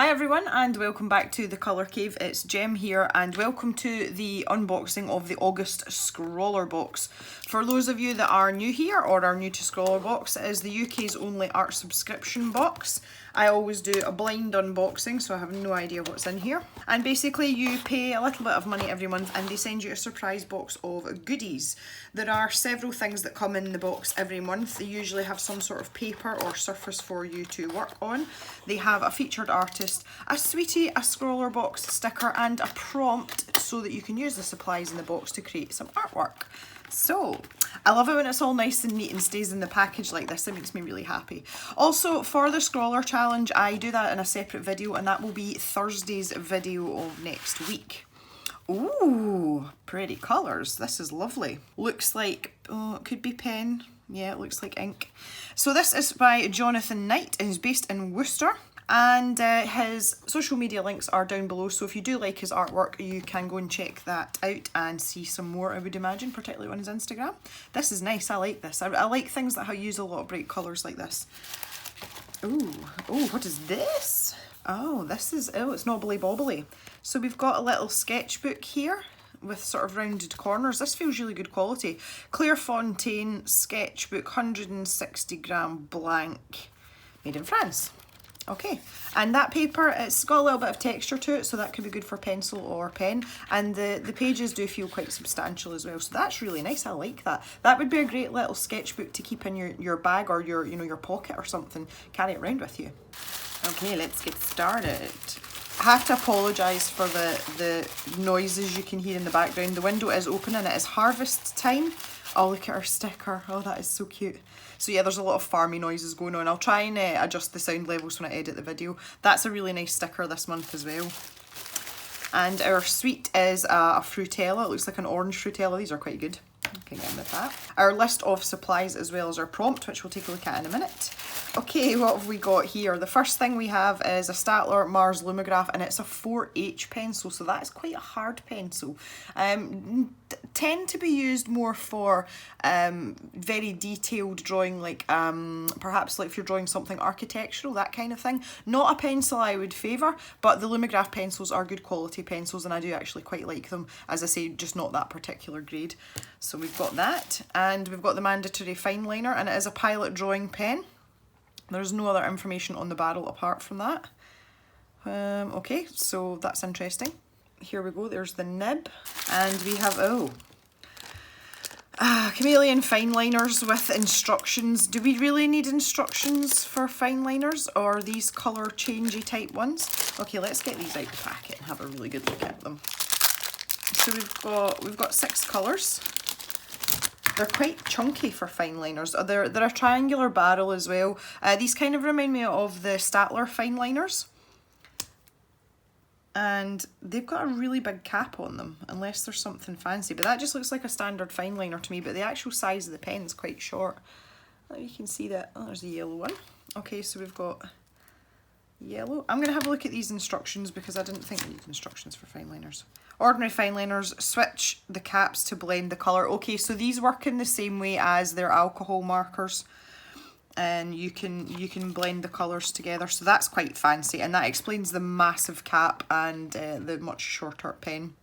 Hi everyone and welcome back to the Colour Cave. It's Jem here and welcome to the unboxing of the August Scrawlrbox. For those of you that are new here or are new to Scrawlrbox, it is the UK's only art subscription box. I always do a blind unboxing, so I have no idea what's in here. And basically you pay a little bit of money every month and they send you a surprise box of goodies. There are several things that come in the box every month. They usually have some sort of paper or surface for you to work on. They have a featured artist, a sweetie, a Scrawlrbox sticker and a prompt so that you can use the supplies in the box to create some artwork. So, I love it when it's all nice and neat and stays in the package like this. It makes me really happy. Also, for the Scrawler challenge, I do that in a separate video and that will be Thursday's video of next week. Ooh, pretty colours. This is lovely. Looks like, oh, it could be pen. Yeah, it looks like ink. So this is by Jonathan Knight and he's based in Worcester. And his social media links are down below, so if you do like his artwork you can go and check that out and see some more, I would imagine, particularly on his Instagram. This is nice, I like this. I like things that use a lot of bright colours like this. Ooh, oh, what is this? Oh, this is, oh, it's knobbly bobbly. So we've got a little sketchbook here with sort of rounded corners. This feels really good quality. Clairefontaine sketchbook, 160 gram blank, made in France. Okay, and that paper, it's got a little bit of texture to it, so that could be good for pencil or pen, and the pages do feel quite substantial as well, so that's really nice. I like that. That would be a great little sketchbook to keep in your bag or your, you know, your pocket or something. Carry it around with you. Okay, let's get started. I have to apologise for the noises you can hear in the background. The window is open and it is harvest time. Oh, look at our sticker. Oh, that is so cute. So yeah, there's a lot of farmy noises going on. I'll try and adjust the sound levels when I edit the video. That's a really nice sticker this month as well. And our sweet is a Frutella. It looks like an orange Frutella. These are quite good. Okay, get in with that. Our list of supplies as well as our prompt, which we'll take a look at in a minute. Okay, what have we got here? The first thing we have is a Staedtler Mars Lumograph and it's a 4H pencil, so that is quite a hard pencil. Tend to be used more for very detailed drawing, like perhaps like if you're drawing something architectural, that kind of thing. Not a pencil I would favour, but the Lumograph pencils are good quality pencils and I do actually quite like them. As I say, just not that particular grade. So we've got that, and we've got the mandatory fine liner, and it is a pilot drawing pen. There's no other information on the barrel apart from that. Okay, so that's interesting. Here we go, there's the nib, and we have, chameleon fine liners with instructions. Do we really need instructions for fine liners, or these colour changey type ones? Okay, let's get these out the packet and have a really good look at them. So we've got 6 colours. They're quite chunky for fine liners. They're a triangular barrel as well. These kind of remind me of the Staedtler fine liners. And they've got a really big cap on them, unless there's something fancy. But that just looks like a standard fine liner to me, but the actual size of the pen is quite short. You can see that. Oh, there's a yellow one. Okay, so we've got yellow. I'm going to have a look at these instructions because I didn't think we needed instructions for fine liners. Ordinary fine liners, switch the caps to blend the colour. Okay, so these work in the same way as their alcohol markers, and you can blend the colours together, so that's quite fancy, and that explains the massive cap and the much shorter pen.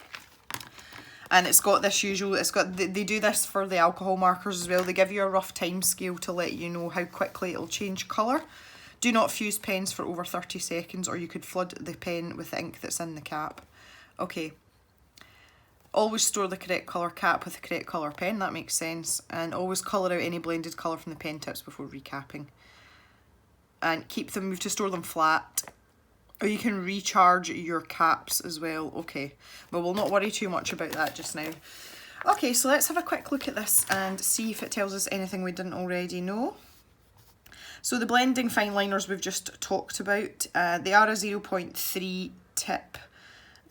And it's got this usual, they do this for the alcohol markers as well. They give you a rough time scale to let you know how quickly it'll change colour. Do not fuse pens for over 30 seconds or you could flood the pen with the ink that's in the cap. Okay. Always store the correct colour cap with the correct colour pen, that makes sense. And always colour out any blended colour from the pen tips before recapping. And keep them, to store them flat. Or you can recharge your caps as well. Okay, but we'll not worry too much about that just now. Okay, so let's have a quick look at this and see if it tells us anything we didn't already know. So the blending fine liners we've just talked about, they are a 0.3 tip.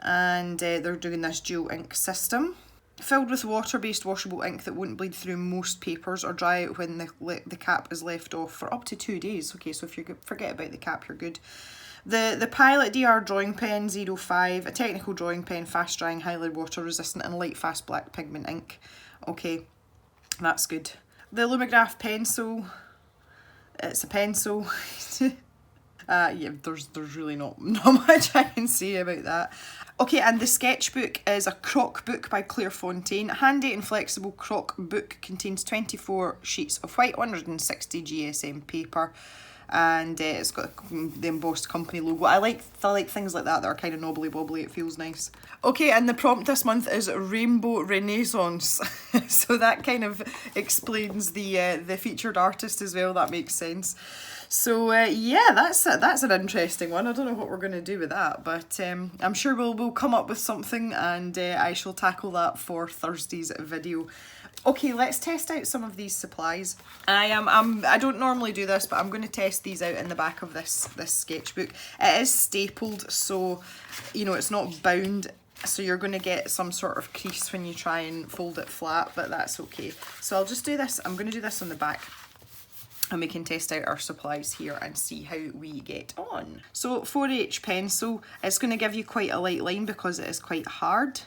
And they're doing this dual ink system. Filled with water-based washable ink that won't bleed through most papers or dry out when the cap is left off for up to 2 days. Okay, so if you forget about the cap, you're good. The Pilot DR drawing pen 05, a technical drawing pen, fast drying, highly water resistant and light fast black pigment ink. Okay, that's good. The Lumograph pencil, it's a pencil. Yeah, there's really not much I can say about that. Okay, and the sketchbook is a crock book by Clairefontaine. Handy and flexible crock book, contains 24 sheets of white, 160 GSM paper, and it's got the embossed company logo. I like things like that are kind of knobbly bobbly. It feels nice. Okay, and the prompt this month is Rainbow Renaissance. So that kind of explains the featured artist as well. That makes sense. So yeah, that's an interesting one. I don't know what we're going to do with that, but I'm sure we'll come up with something, and I shall tackle that for Thursday's video. Okay, let's test out some of these supplies. I don't normally do this, but I'm going to test these out in the back of this sketchbook. It is stapled, so you know it's not bound, so you're going to get some sort of crease when you try and fold it flat, but that's okay. So I'll just do this. I'm going to do this on the back, and we can test out our supplies here and see how we get on. So 4H pencil, it's going to give you quite a light line because it is quite hard.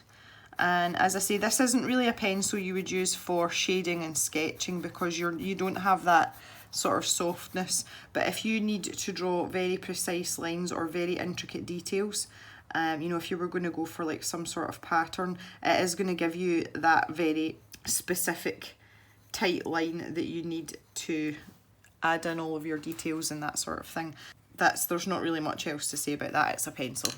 And as I say, this isn't really a pencil you would use for shading and sketching because you don't have that sort of softness. But if you need to draw very precise lines or very intricate details, you know, if you were going to go for like some sort of pattern, it is going to give you that very specific tight line that you need to add in all of your details and that sort of thing. There's not really much else to say about that. It's a pencil.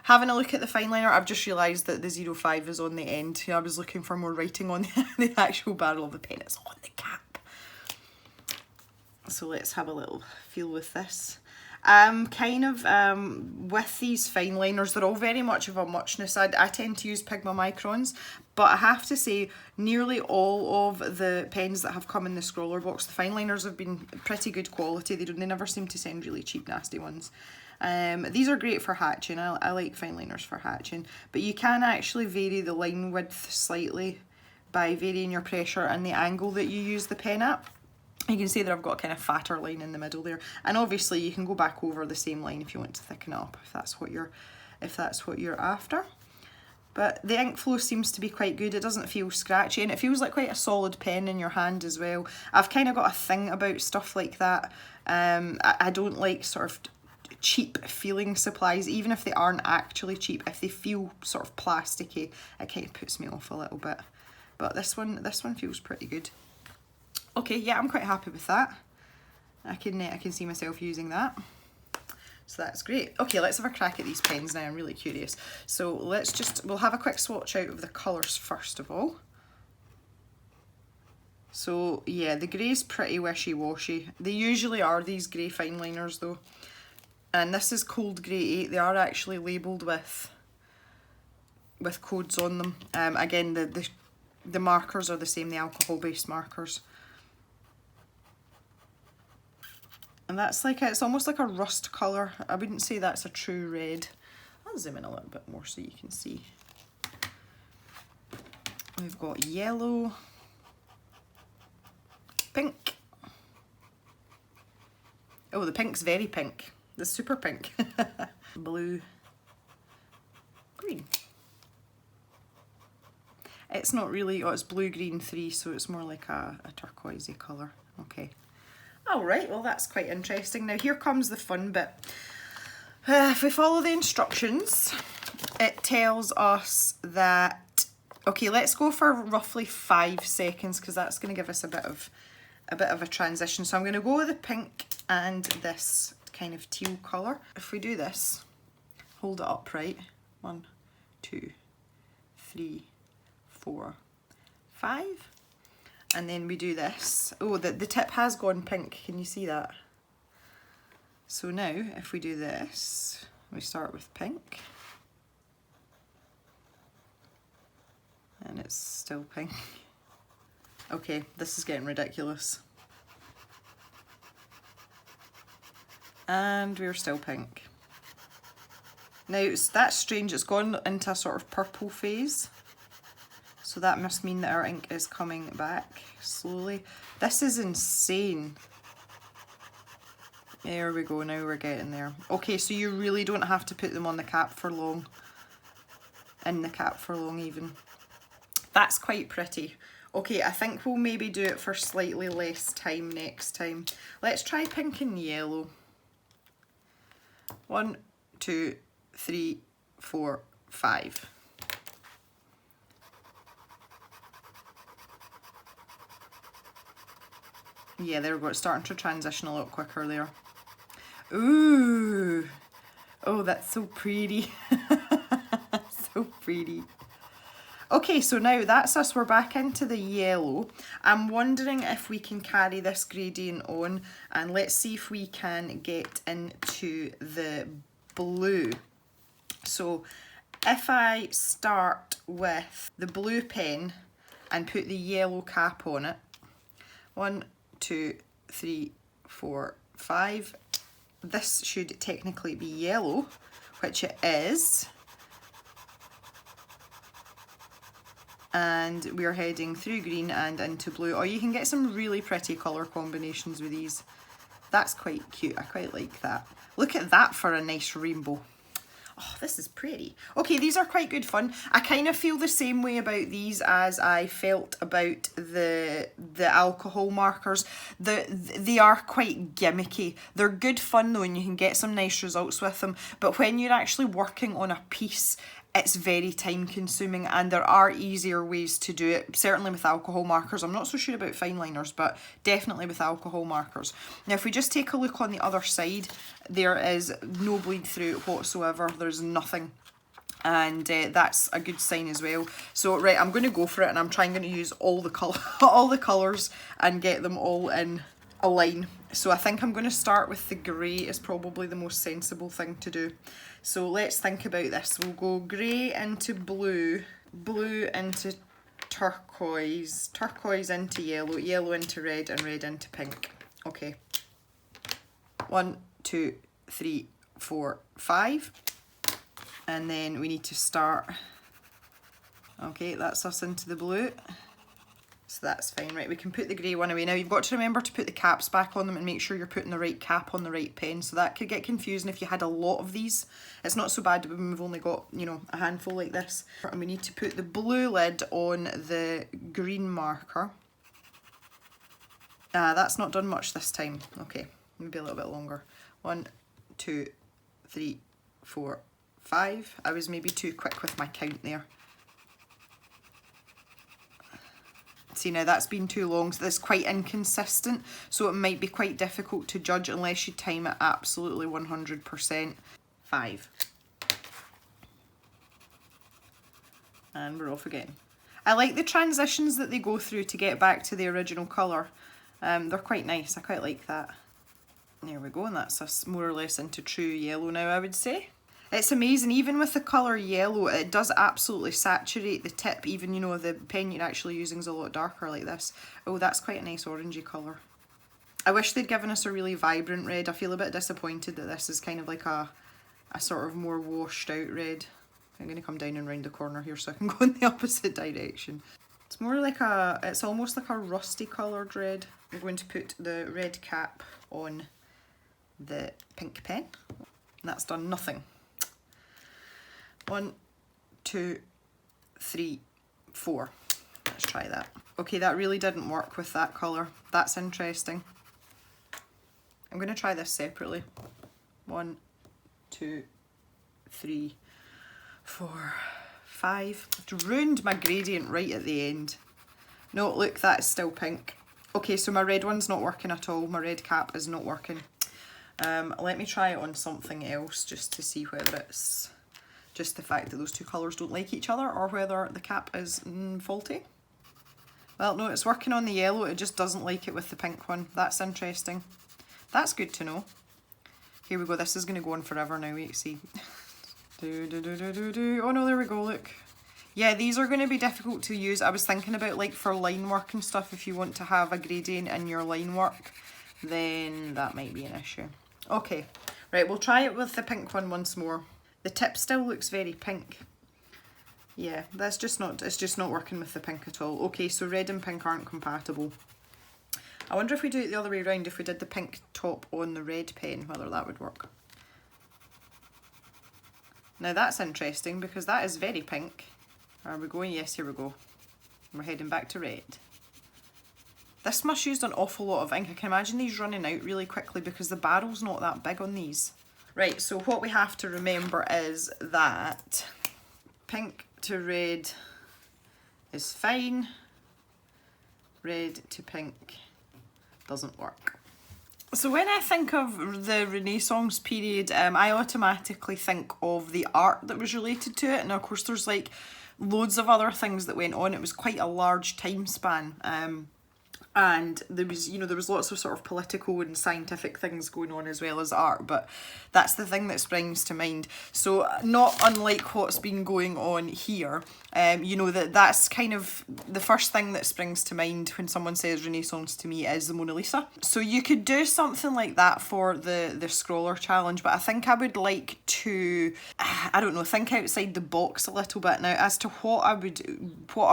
Having a look at the fine liner, I've just realised that the 05 is on the end. You know, I was looking for more writing on the actual barrel of the pen. It's on the cap. So let's have a little feel with this. With these fine liners, they're all very much of a muchness. I tend to use Pigma Microns, but I have to say nearly all of the pens that have come in the Scrawlrbox, the fine liners have been pretty good quality. They never seem to send really cheap, nasty ones. These are great for hatching. I like fine liners for hatching, but you can actually vary the line width slightly by varying your pressure and the angle that you use the pen at. You can see that I've got a kind of fatter line in the middle there, and obviously you can go back over the same line if you want to thicken it up, if that's what you're after. But the ink flow seems to be quite good. It doesn't feel scratchy, and it feels like quite a solid pen in your hand as well. I've kind of got a thing about stuff like that. I don't like sort of cheap feeling supplies, even if they aren't actually cheap. If they feel sort of plasticky, it kind of puts me off a little bit. But this one feels pretty good. Okay, yeah, I'm quite happy with that. I can see myself using that. So that's great. Okay, let's have a crack at these pens now. I'm really curious. So we'll have a quick swatch out of the colours first of all. So yeah, the grey's pretty wishy-washy. They usually are, these grey fine liners though. And this is Cold Grey 8. They are actually labelled with codes on them. Again, the markers are the same, the alcohol-based markers. And that's like, it's almost like a rust colour. I wouldn't say that's a true red. I'll zoom in a little bit more so you can see. We've got yellow, pink. Oh, the pink's very pink. The super pink. Blue, green. It's not really, it's blue, green 3, so it's more like a turquoisey colour. Okay. Alright, well that's quite interesting. Now here comes the fun bit. If we follow the instructions, it tells us that, okay, let's go for roughly 5 seconds because that's going to give us a bit of a transition. So I'm going to go with the pink and this kind of teal colour. If we do this, hold it upright. 1, 2, 3, 4, 5. And then we do this. Oh, the tip has gone pink. Can you see that? So now, if we do this, we start with pink. And it's still pink. Okay, this is getting ridiculous. And we're still pink. Now, that's strange. It's gone into a sort of purple phase. So that must mean that our ink is coming back slowly. This is insane. There we go, now we're getting there. Okay, so you really don't have to put them on the cap for long. In the cap for long even. That's quite pretty. Okay, I think we'll maybe do it for slightly less time next time. Let's try pink and yellow. 1, 2, 3, 4, 5. Yeah, there we go. It's starting to transition a lot quicker there. Ooh. Oh, that's so pretty. So pretty. Okay, so now that's us. We're back into the yellow. I'm wondering if we can carry this gradient on, and let's see if we can get into the blue. So if I start with the blue pen and put the yellow cap on it, 1, 2, 3, 4, 5. This should technically be yellow, which it is. And we're heading through green and into blue. Oh, you can get some really pretty colour combinations with these. That's quite cute. I quite like that. Look at that for a nice rainbow. Oh, this is pretty. Okay, these are quite good fun. I kind of feel the same way about these as I felt about the alcohol markers. They are quite gimmicky. They're good fun though, and you can get some nice results with them. But when you're actually working on a piece, it's very time consuming, and there are easier ways to do it, certainly with alcohol markers. I'm not so sure about fine liners, but definitely with alcohol markers. Now if we just take a look on the other side, there is no bleed through whatsoever. There's nothing, and that's a good sign as well. So right, I'm going to go for it, and I'm going to use all the colours and get them all in a line. So I think I'm going to start with the grey. Is probably the most sensible thing to do. So let's think about this. We'll go grey into blue, blue into turquoise, turquoise into yellow, yellow into red, and red into pink. Okay. 1, 2, 3, 4, 5. And then we need to start. Okay, that's us into the blue. So that's fine. Right, we can put the grey one away. Now you've got to remember to put the caps back on them and make sure you're putting the right cap on the right pen. So that could get confusing if you had a lot of these. It's not so bad when we've only got, you know, a handful like this. And we need to put the blue lid on the green marker. That's not done much this time. Okay, maybe a little bit longer. 1, 2, 3, 4, 5. I was maybe too quick with my count there. See, now that's been too long, so that's quite inconsistent, so it might be quite difficult to judge unless you time it absolutely 100%. 5. And we're off again. I like the transitions that they go through to get back to the original colour. They're quite nice, I quite like that. There we go, and that's us more or less into true yellow now, I would say. It's amazing, even with the colour yellow, it does absolutely saturate the tip. Even, you know, the pen you're actually using is a lot darker like this. Oh, that's quite a nice orangey colour. I wish they'd given us a really vibrant red. I feel a bit disappointed that this is kind of like a sort of more washed out red. I'm going to come down and round the corner here so I can go in the opposite direction. It's more like it's almost like a rusty coloured red. I'm going to put the red cap on the pink pen. And that's done nothing. 1, 2, 3, 4. Let's try that. Okay, that really didn't work with that colour. That's interesting. I'm going to try this separately. 1, 2, 3, 4, 5. I've ruined my gradient right at the end. No, look, that is still pink. Okay, so my red one's not working at all. My red cap is not working. Let me try it on something else just to see whether it's just the fact that those two colours don't like each other or whether the cap is faulty. Well, no, it's working on the yellow, it just doesn't like it with the pink one. That's interesting. That's good to know. Here we go, this is going to go on forever now, wait, see. Oh no, there we go, look. Yeah, these are going to be difficult to use. I was thinking about, like, for line work and stuff, if you want to have a gradient in your line work, then that might be an issue. Okay, right, we'll try it with the pink one once more. The tip still looks very pink. Yeah, that's just not, it's just not working with the pink at all. Okay, so red and pink aren't compatible. I wonder if we do it the other way around, if we did the pink top on the red pen, whether that would work. Now that's interesting because that is very pink. Are we going? Yes, here we go. We're heading back to red. This must use an awful lot of ink. I can imagine these running out really quickly because the barrel's not that big on these. Right, so what we have to remember is that pink to red is fine, red to pink doesn't work. So when I think of the Renaissance period, I automatically think of the art that was related to it, and of course there's like loads of other things that went on. It was quite a large time span. And there was, you know, there was lots of sort of political and scientific things going on as well as art, but that's the thing that springs to mind. So not unlike what's been going on here, you know, that's kind of the first thing that springs to mind when someone says Renaissance to me is the Mona Lisa. So you could do something like that for the Scrawler challenge, but I think I would like to, I don't know, think outside the box a little bit now as to what I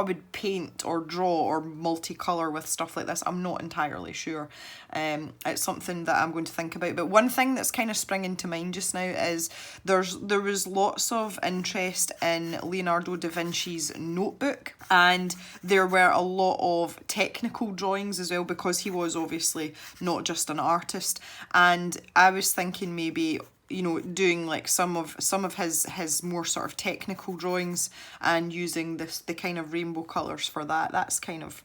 would paint or draw or multicolour with stuff like this. I'm not entirely sure. It's something that I'm going to think about. But one thing that's kind of springing to mind just now is there was lots of interest in Leonardo da Vinci's notebook, and there were a lot of technical drawings as well, because he was obviously not just an artist. And I was thinking maybe, you know, doing like some of his more sort of technical drawings and using the kind of rainbow colours for that. That's kind of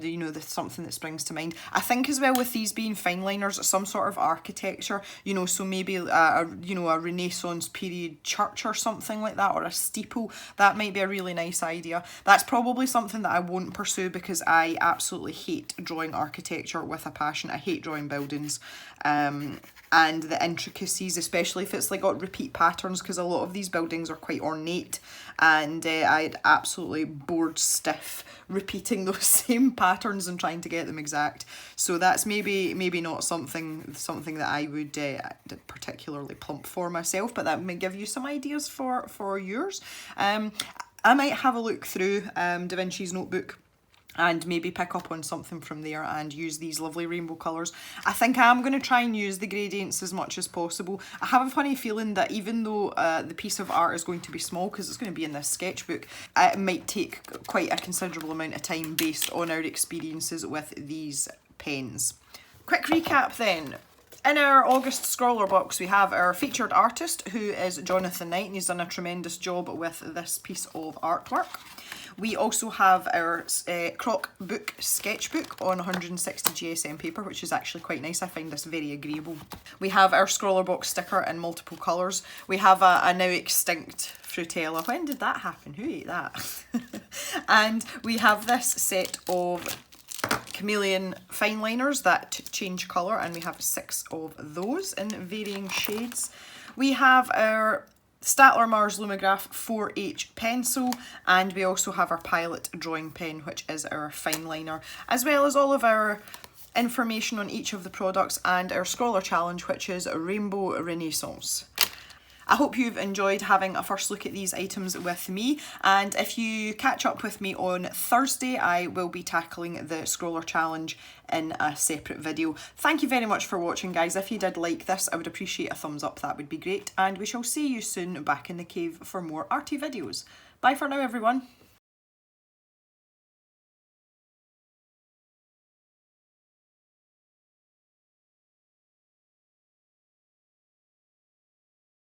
you know, something that springs to mind. I think as well with these being fine liners, some sort of architecture, you know, so maybe you know, a Renaissance period church or something like that, or a steeple. That might be a really nice idea. That's probably something that I won't pursue because I absolutely hate drawing architecture with a passion. I hate drawing buildings. And the intricacies, especially if it's like got repeat patterns, because a lot of these buildings are quite ornate, and I'd absolutely bored stiff repeating those same patterns and trying to get them exact. So that's maybe not something that I would particularly plump for myself, but that may give you some ideas for yours. I might have a look through Da Vinci's notebook and maybe pick up on something from there and use these lovely rainbow colours. I think I'm going to try and use the gradients as much as possible. I have a funny feeling that even though the piece of art is going to be small, because it's going to be in this sketchbook, it might take quite a considerable amount of time based on our experiences with these pens. Quick recap then. In our August Scrawlrbox, we have our featured artist, who is Jonathan Knight, and he's done a tremendous job with this piece of artwork. We also have our Croc Book sketchbook on 160 GSM paper, which is actually quite nice. I find this very agreeable. We have our Scrawlrbox sticker in multiple colours. We have a now extinct Frutella. When did that happen? Who ate that? And we have this set of chameleon fine liners that change colour, and we have 6 of those in varying shades. We have our Staedtler Mars Lumograph 4H pencil, and we also have our Pilot drawing pen, which is our fine liner, as well as all of our information on each of the products and our Scrawler challenge, which is Rainbow Renaissance. I hope you've enjoyed having a first look at these items with me, and if you catch up with me on Thursday, I will be tackling the Scrawler challenge in a separate video. Thank you very much for watching, guys. If you did like this, I would appreciate a thumbs up, that would be great, and we shall see you soon back in the cave for more arty videos. Bye for now, everyone.